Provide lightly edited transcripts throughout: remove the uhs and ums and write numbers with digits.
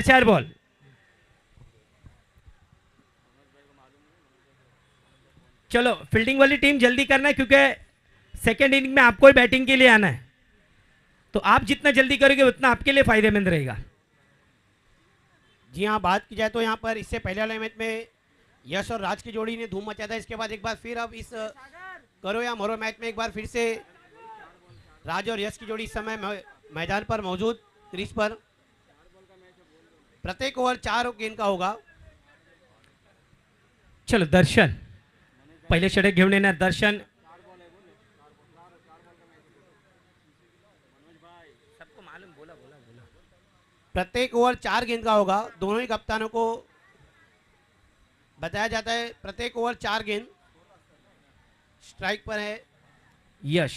4 ball. चलो fielding वाली team जल्दी करना है क्योंकि सेकेंड इनिंग में आपको ही बैटिंग के लिए आना है, तो आप जितना जल्दी करोगे उतना आपके लिए फायदेमंद रहेगा। जी हाँ, बात की जाए तो यहाँ पर इससे पहले वाले मैच में यश और राज की जोड़ी ने धूम मचाया था। इसके बाद एक बार फिर अब इस करो या मरो मैच में एक बार फिर से राज और यश की जोड़ी इस समय मैदान पर मौजूद, क्रीज पर। प्रत्येक ओवर 4 गेंद का होगा। चलो दर्शन पहिले षटक घेऊन येणार दर्शन। सबको मालूम, बोला बोला बोला। प्रत्येक ओवर 4 गेंद का होगा। दोनों ही कप्तानों को बताया जाता है प्रत्येक ओवर 4 गेंद। स्ट्राइक पर है यश।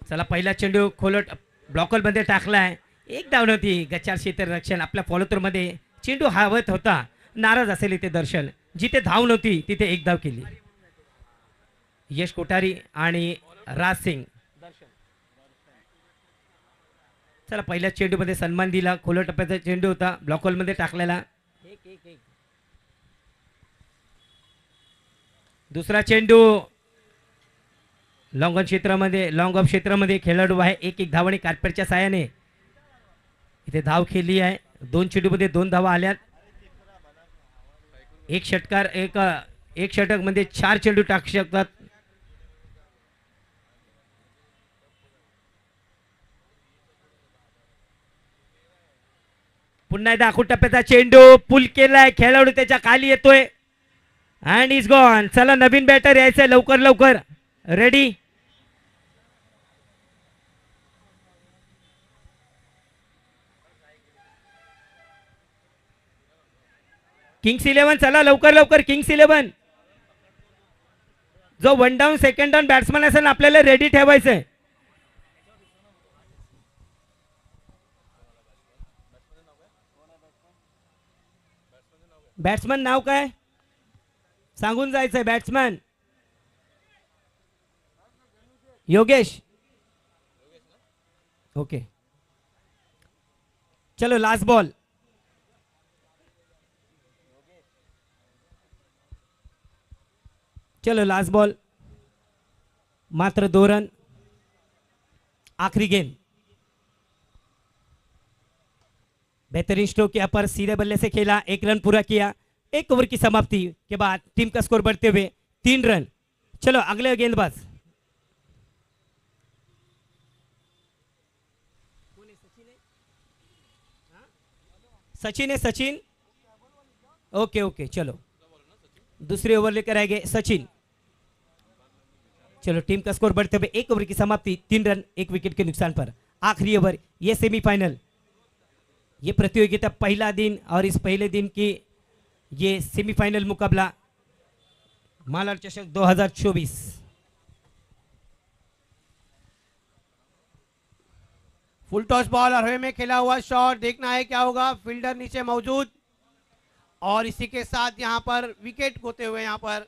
चला पहिला चेंडू खोलट ब्लॉकर मध्ये टाकलाय, एक धाव नव्हती। गच्चार क्षेत्ररक्षण आपल्या फॉलोथ्रू मध्ये चेंडू हवत होता, नाराज असेल इथे दर्शन। जिथे धाव नव्हती तिथे एक धाव केली यश कोठारी आणि राज सिंग। चला पहिल्या चेंडू मध्ये सन्मान दिला, खोल टप्प्याचा चेंडू होता, ब्लॉक होल मध्ये टाकलेला। दुसरा चेंडू लॉंग ऑन क्षेत्रामध्ये, लॉंग ऑफ क्षेत्रामध्ये खेळाडू आहे, एक एक धावाने कार्पेटच्या साहाय्याने इथे धाव खेळली आहे। दोन चेंडूमध्ये 2 धावा आल्यात। एक षटकार एक षटक मध्ये 4 चेंडू टाकू शकतात। पुन्हा एकदा आखूड टप्प्याचा चेंडू पुल केलाय, खेळाडू त्याच्या खाली येतोय अँड इज गॉन। चला नवीन बॅटर यायचंय लवकर लवकर, रेडी। किंग्स 11 चला लवकर लवकर, किंग्स 11 जो 1 डाऊन सेकंड डाऊन बॅट्समन असेल ना आपल्याला रेडी ठेवायचंय। बॅट्समन नाव काय सांगून जायचंय? बॅट्समन योगेश। ओके चलो लास्ट बॉल। चलो लास्ट बॉल, मात्र 2 रन, आखिरी गेंद। बेहतरीन स्ट्रोक यहाँ पर सीधे बल्ले से खेला, 1 रन पूरा किया। 1 ओवर की समाप्ति के बाद टीम का स्कोर बढ़ते हुए 3 रन। चलो अगले गेंदबाज सचिन है, सचिन। ओके ओके चलो दूसरे ओवर लेकर आएंगे सचिन। चलो टीम का स्कोर बढ़ते हुए 1 ओवर की समाप्ति, 3 रन 1 विकेट के नुकसान पर। आखिरी ओवर, ये सेमीफाइनल, ये प्रतियोगिता पहला दिन और इस पहले दिन की ये सेमीफाइनल मुकाबला मालाड चषक 2024। फुल टॉस बॉल और हवा में खेला हुआ शॉट, देखना है क्या होगा। फील्डर नीचे मौजूद और इसी के साथ यहां पर विकेट खोते हुए यहां पर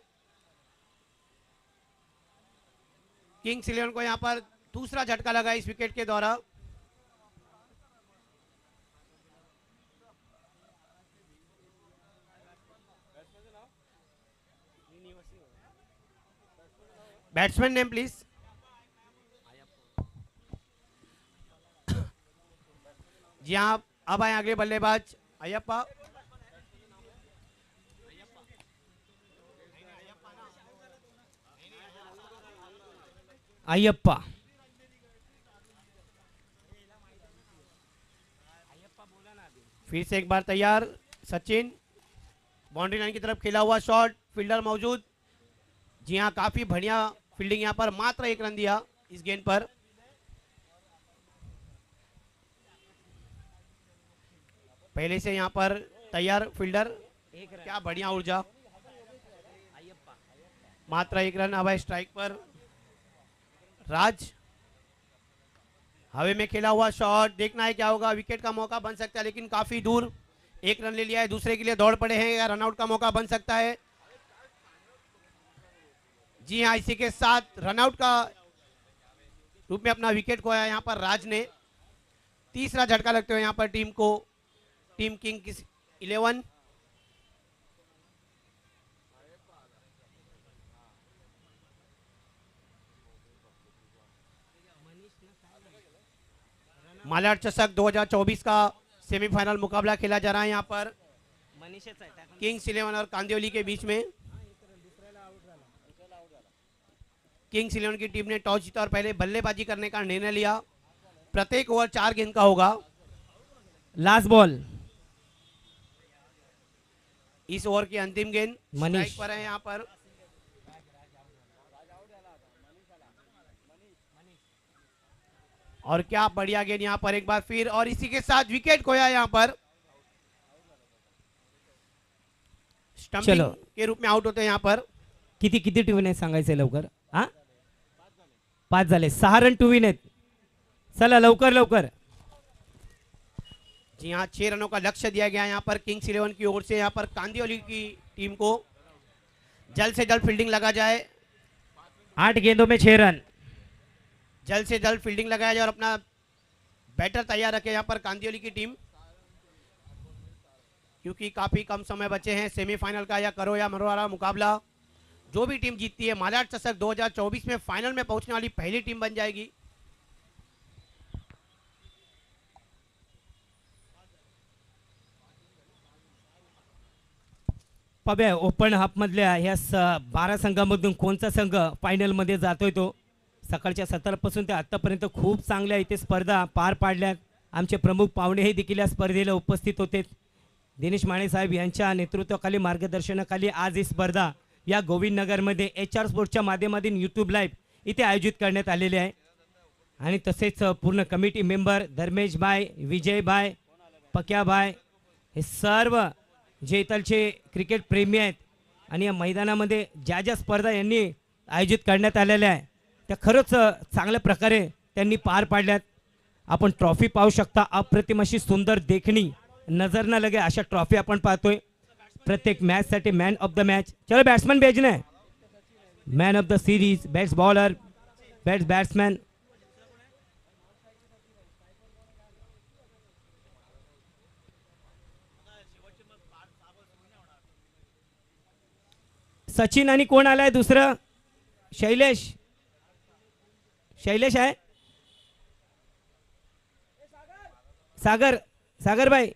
किंग्स 11 को यहां पर दूसरा झटका लगा इस विकेट के द्वारा। Batsman name please. जी हाँ, अब आए अगले बल्लेबाज अयप्पा। अयप्पा फिर से एक बार तैयार। सचिन, बाउंड्री लाइन की तरफ खेला हुआ शॉट, फील्डर मौजूद। जी हाँ, काफी बढ़िया फील्डिंग यहाँ पर, मात्र 1 रन दिया इस गेंद पर। पहले से यहाँ पर तैयार फील्डर, क्या बढ़िया ऊर्जा। मात्र 1 रन। अब स्ट्राइक पर राज, हवे में खेला हुआ शॉट, देखना है क्या होगा। विकेट का मौका बन सकता है लेकिन काफी दूर। 1 रन ले लिया है, दूसरे के लिए दौड़ पड़े हैं, या रनआउट का मौका बन सकता है। जी हाँ, इसी के साथ रनआउट का रूप में अपना विकेट खोया यहाँ पर राज ने। तीसरा झटका लगते हुए यहाँ पर टीम को, टीम किंग्स 11। मालाड चषक 2024 का सेमीफाइनल मुकाबला खेला जा रहा है यहाँ पर किंग्स 11 और कांदिवली के बीच में। किंग्स 11 की टीम ने टॉस जीता और पहले बल्लेबाजी करने का निर्णय लिया। प्रत्येक ओवर 4 गेंद का होगा। लास्ट बॉल, इस ओवर की अंतिम गेंद मनीष स्ट्राइक पर है यहाँ पर। और क्या बढ़िया गेंद यहाँ पर एक बार फिर, और इसी के साथ विकेट खोया यहाँ पर। स्टंपिंग चलो। के रूप में आउट होते हैं यहाँ पर। किती किती टू विन आहेत सांगायचंय लवकर? हा 5 झाले, 6 रन टू विन आहेत. चला लवकर लवकर. जी हाँ, 6 रनों का लक्ष्य दिया गया यहाँ पर किंग्स 11 की ओर से। यहाँ पर कांदिवली की टीम को जल्द से जल्द फील्डिंग लगा जाए, 8 गेंदों में 6 रन. जल्द से जल्द फील्डिंग लगाया जाए और अपना बैटर तैयार रखे यहाँ पर कांदिवली की टीम, क्योंकि काफी कम समय बचे हैं सेमीफाइनल का या करो या मरो वाला मुकाबला। जो भी टीम जीतती है मालाड चषक 2024 में फाइनल में पहुंचने वाली पहली टीम बन जाएगी। पब्या ओपन हाफ मधल्या ह्या 12 संघांमधून कोणता संघ फायनल मध्ये जातोय तो? सकाळच्या 17 पासून ते आतापर्यंत खूप चांगल्या इथे स्पर्धा पार पाडल्यात. आमचे प्रमुख पाहुणे हे देखील या स्पर्धेला उपस्थित होते. दिनेश माने साहेब यांच्या नेतृत्वाखाली मार्गदर्शनाखाली आज ही स्पर्धा या गोविंदनगरमध्ये HR स्पोर्ट्सच्या माध्यमातून यूट्यूब लाईव्ह इथे आयोजित करण्यात आलेले आहे. आणि तसेच पूर्ण कमिटी मेंबर धर्मेश भाई, विजय भाई, पक्या भाई हे सर्व जे इथलचे क्रिकेट प्रेमी आहेत आणि या मैदानामध्ये ज्या ज्या स्पर्धा यांनी आयोजित करण्यात आलेल्या आहे त्या खरंच चांगल्या प्रकारे त्यांनी पार पाडल्यात. आपण ट्रॉफी पाहू शकता. अप्रतिम अशी सुंदर देखणी, नजर न लगे अशा ट्रॉफी आपण पाहतोय. प्रत्येक मॅच साठी मॅन ऑफ द मॅच, चलो बॅट्समॅन भेजने, man of the series, best bowler, best batsman. Sachin आणि कोण आलाय दुसरं? शैलेश. शैलेश आहे. सागर, सागर भाई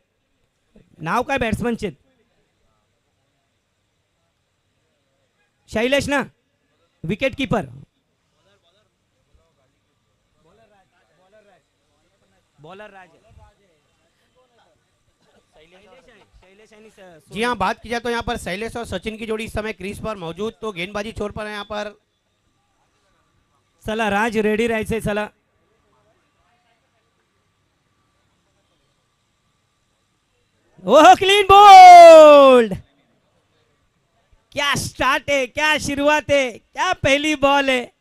नाव काय बॅट्समनचे? शैलेश ना, विकेट कीपर. बॉलर राज. जी हाँ, बात की जाए तो यहाँ पर शैलेश और सचिन की जोड़ी इस समय क्रीज पर मौजूद, तो गेंदबाजी छोर पर है यहाँ पर। चला राज रेडी राहायचंय. चला ओह क्लीन बोल्ड. क्या स्टार्ट है, क्या शुरुआत है, क्या पहली बॉल है.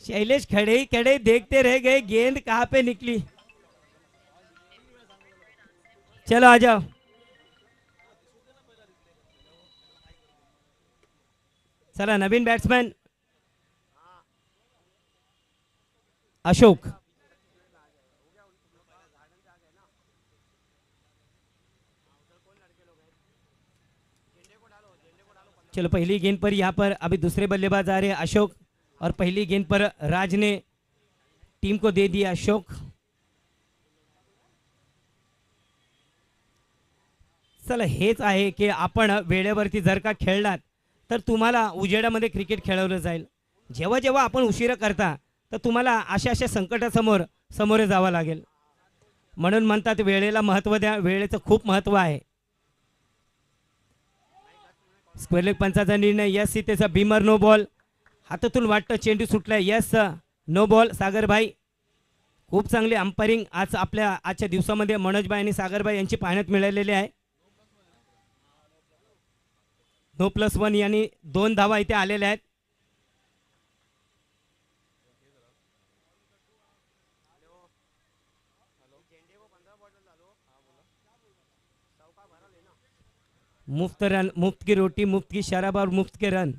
शैलेश खड़े ही खड़े देखते रह गए गेंद कहां पे निकली. चलो आ जाओ. चला नवीन बॅट्समॅन अशोक. चलो पहली गेंद पर यहाँ पर अभी दूसरे बल्लेबाज आ रहे हैं अशोक, और पहली गेंद पर राज ने टीम को दे दिया अशोक. चला हेच आहे की आपण वेळेवरती जर का खेळलात तर तुम्हाला उजेडामध्ये क्रिकेट खेळवलं जाईल. जेव्हा जेव्हा आपण उशिरा करता तर तुम्हाला अशा अशा संकटासमोर सामोरे जावं लागेल. म्हणून म्हणतात वेळेला महत्त्व द्या, वेळेचं खूप महत्त्व आहे. स्क्वेअर लेग पंचाचा निर्णय. यस त्याचा भीमर नो बॉल. हातातून वाटतं चेंडू सुटलाय. Yes no ball. सागरभाई खूप चांगली अंपायरिंग आज आपल्या आजच्या दिवसामध्ये मनोजभाई आणि सागरभाई यांची पाहण्यात मिळालेली आहे. नो +1 यांनी 2 धावा इथे आलेल्या आहेत. मुफ्त रन, मुफ्त की रोटी, मुफ्त की शराब और मुफ्त के रन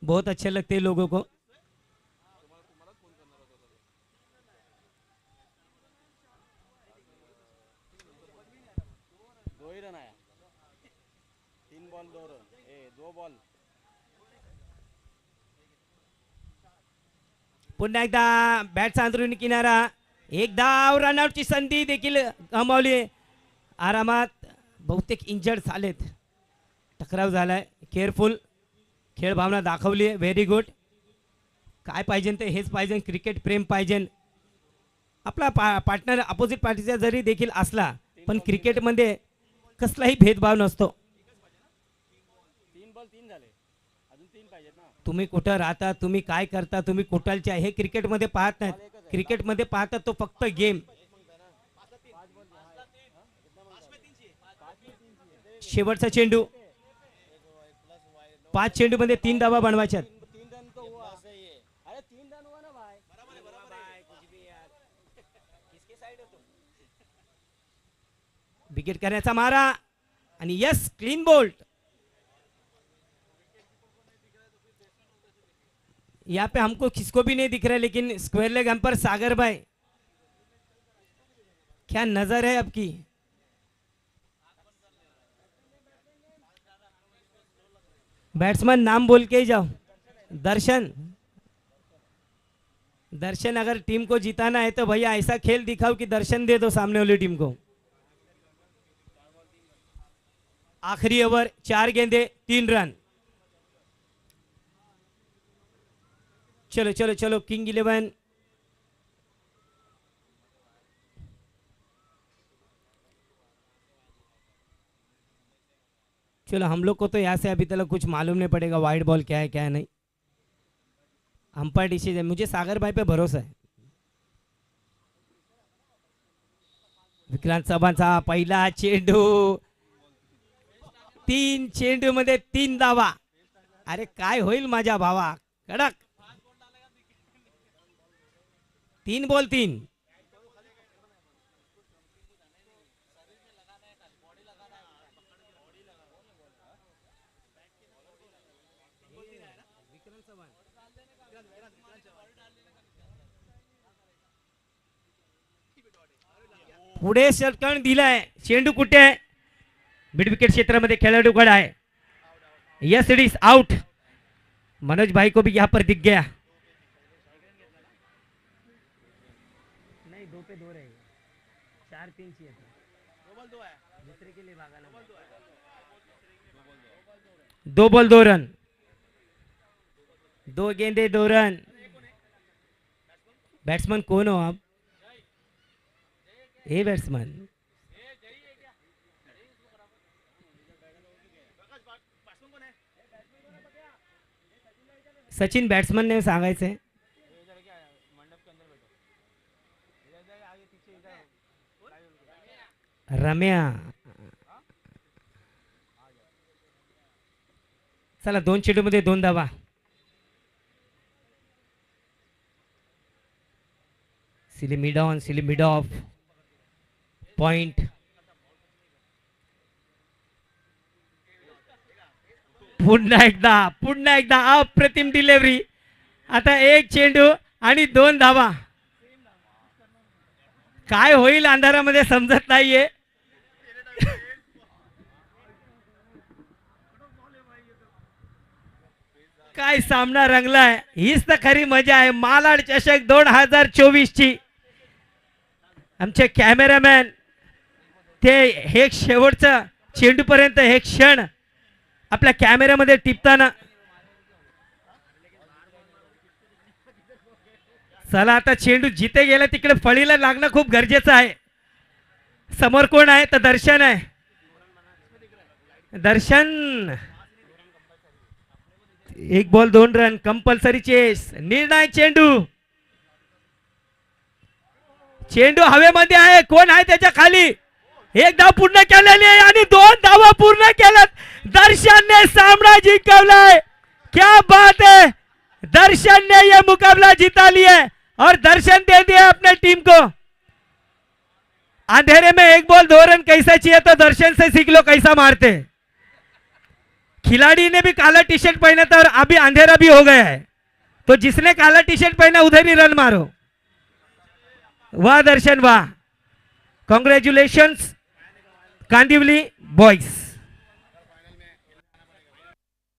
बहुत अच्छे लगते हैं लोगों को. पुन्हा एकदा बॅटचा अंदरुनी किनारा, एक धाव, रनआउटची संधी देखील गमावली. आरामात बहुतेक इंजर्ड झालेत, टकराव झालाय. केअरफुल, खेळ भावना दाखवली आहे. Very good. काय पाहिजे ते हेच पाहिजे, क्रिकेट प्रेम पाहिजे. आपला पार्टनर अपोजिट पार्टीचा जरी देखील असला पण क्रिकेटमध्ये कसलाही भेदभाव नसतो. तुम्ही कुठं राहता, तुम्ही काय करता, तुम्ही कुठलचे आहे, हे क्रिकेटमध्ये पाहत नाहीत. क्रिकेटमध्ये पाहतात तो फक्त गेम. शेवटचा चेंडू, 5 चेंडू मध्ये 3 धावा बनवायच्यात. विकेट करण्याचा मारा आणि यस, क्लीन बोल्ट. यहाँ पे हमको किसको भी नहीं दिख रहा है, लेकिन स्क्वायर लेग एम्पर सागर भाई, क्या नजर है आपकी. बैट्समैन नाम बोल के ही जाओ. दर्शन, दर्शन अगर टीम को जिताना है तो भैया ऐसा खेल दिखाओ कि दर्शन दे दो सामने वाली टीम को. आखिरी ओवर, 4 गेंदे 3 रन. चलो चलो चलो, किंग 11. चलो, हम लोग को तो यहाँ से अभी तक कुछ मालूम नहीं पड़ेगा वाइड बॉल क्या है क्या है नहीं. अंपायर डिसीजन, मुझे सागर भाई पे भरोसा है. विक्रांत चव्हाणचा पहिला चेंडू, 3 चेंडू मध्ये 3 धावा. अरे काय होईल माझ्या भावा, कडक. 3 बॉल 3. पुढे षटकण दिलाय. चेंडू कुठे आहे, मिड विकेट क्षेत्रामध्ये खेळाडू गड आहे. Yes, it is out. Manoj भाई को भी यहाँ पर दिख गया. नहीं, 2 पे 2 रहेगा, 4-3 चाहिए था. दूसरे के लिए भागा ना. 2 बॉल 2 रन, 2 गेंदे 2 रन. बैट्समैन कौन हो आप? ए बैट्समैन, सचिन बॅट्समन ने सांगायचंय. रम्या, चला 2 चेंडू मध्ये 2 धावा. Silly mid on, silly mid off. Point. पुन्हा एकदा अप्रतिम डिलिव्हरी. आता 1 चेंडू आणि 2 धावा. काय होईल अंधारामध्ये समजत नाहीये. काय सामना रंगलाय. हीच तर खरी मजा आहे मालाड चषक 2024 ची. आमचे कॅमेरामॅन ते हे शेवटचं चेंडू पर्यंत हे क्षण आपल्या कॅमेऱ्यामध्ये टिपताना. चला, आता चेंडू जिथे गेला तिकडे फळीला लागणं खूप गरजेचं आहे. समोर कोण आहे तर दर्शन आहे. दर्शन, 1 बॉल 2 रन, कंपल्सरी चेस. निर्णायक चेंडू. चेंडू हवेमध्ये आहे, कोण आहे त्याच्या खाली. 1 धाव पूर्ण केलेली आहे आणि 2 धावा पूर्ण केल्यात. दर्शनने सामना जिंकवलाय. क्या बात है, दर्शन ने ये मुकाबला जीता लिया है और दर्शन दे दिया अपने टीम को. अंधेरे में 1 बॉल 2 रन कैसा चाहिए तो दर्शन से सीख लो कैसा मारते. खिलाड़ी ने भी काला टी शर्ट पहना था और अभी अंधेरा भी हो गया है, तो जिसने काला टी शर्ट पहना उधर ही रन मारो. वाह दर्शन वाह. Congratulations Kandivali boys.